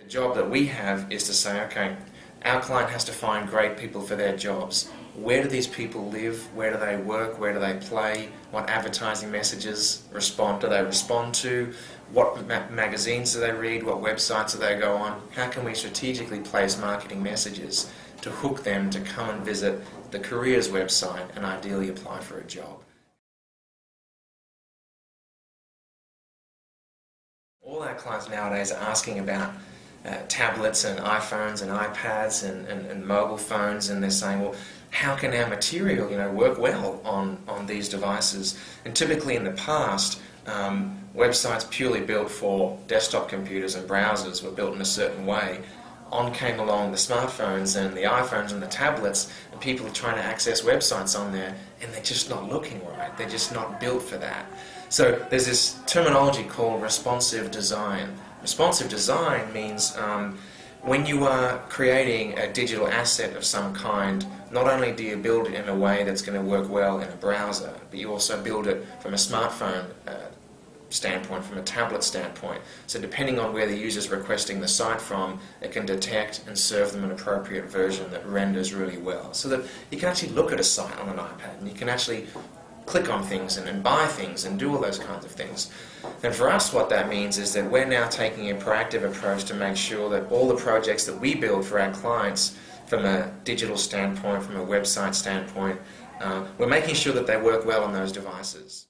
The job that we have is to say, okay, our client has to find great people for their jobs. Where do these people live? Where do they work? Where do they play? What advertising messages do they respond to? What magazines do they read? What websites do they go on? How can we strategically place marketing messages to hook them to come and visit the careers website and ideally apply for a job? All our clients nowadays are asking about tablets and iPhones and iPads and mobile phones, and they're saying, well, how can our material work well on these devices? And typically in the past, websites purely built for desktop computers and browsers were built in a certain way. On came along the smartphones and the iPhones and the tablets, and people are trying to access websites on there, and they're just not looking right. They're just not built for that. So there's this terminology called responsive design. Responsive design means when you are creating a digital asset of some kind, not only do you build it in a way that's going to work well in a browser, but you also build it from a smartphone standpoint, from a tablet standpoint. So depending on where the user is requesting the site from, it can detect and serve them an appropriate version that renders really well. So that you can actually look at a site on an iPad and you can actually click on things and buy things and do all those kinds of things. And for us, what that means is that we're now taking a proactive approach to make sure that all the projects that we build for our clients, from a digital standpoint, from a website standpoint, we're making sure that they work well on those devices.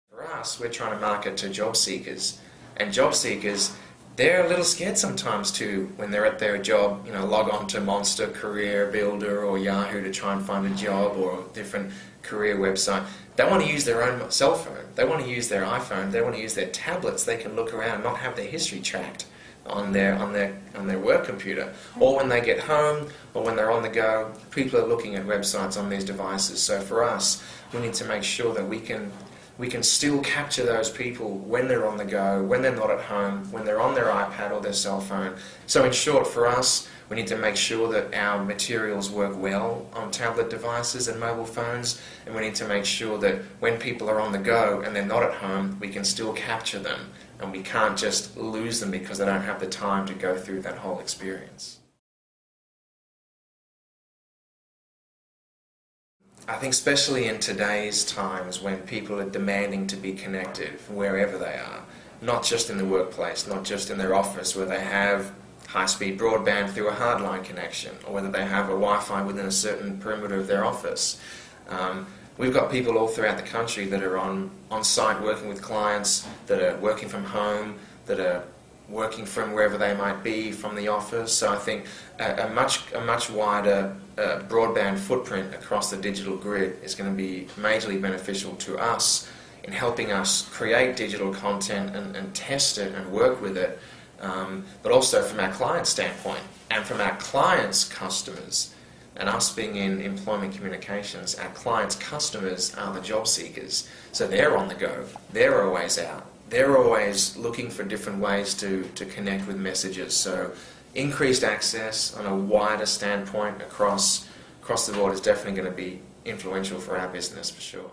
For us, we're trying to market to job seekers, and job seekers, they're a little scared sometimes too when they're at their job, log on to Monster, Career Builder or Yahoo to try and find a job or a different career website. They want to use their own cell phone, they want to use their iPhone, they want to use their tablets. They can look around and not have their history tracked on their work computer. Or when they get home or when they're on the go, people are looking at websites on these devices. So for us, we need to make sure that we can still capture those people when they're on the go, when they're not at home, when they're on their iPad or their cell phone. So in short, for us, we need to make sure that our materials work well on tablet devices and mobile phones, and we need to make sure that when people are on the go and they're not at home, we can still capture them, and we can't just lose them because they don't have the time to go through that whole experience. I think especially in today's times when people are demanding to be connected wherever they are, not just in the workplace, not just in their office where they have high-speed broadband through a hardline connection, or whether they have a Wi-Fi within a certain perimeter of their office. We've got people all throughout the country that are on site working with clients, that are working from home, that are working from wherever they might be from the office. So I think a much wider broadband footprint across the digital grid is going to be majorly beneficial to us in helping us create digital content and test it and work with it, but also from our client standpoint and from our clients' customers. And us being in employment communications, our clients' customers are the job seekers. So they're on the go, they're always out. They're always looking for different ways to connect with messages. So increased access on a wider standpoint across the board is definitely going to be influential for our business for sure.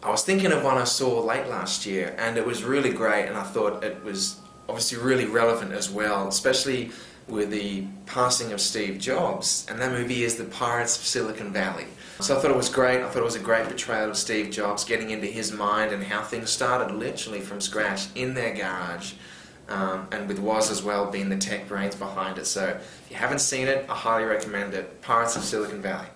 I was thinking of one I saw late last year, and it was really great, and I thought it was obviously really relevant as well, especially with the passing of Steve Jobs, and that movie is The Pirates of Silicon Valley. So I thought it was great. I thought it was a great portrayal of Steve Jobs, getting into his mind and how things started literally from scratch in their garage, and with Woz as well being the tech brains behind it. So if you haven't seen it, I highly recommend it. Pirates of Silicon Valley.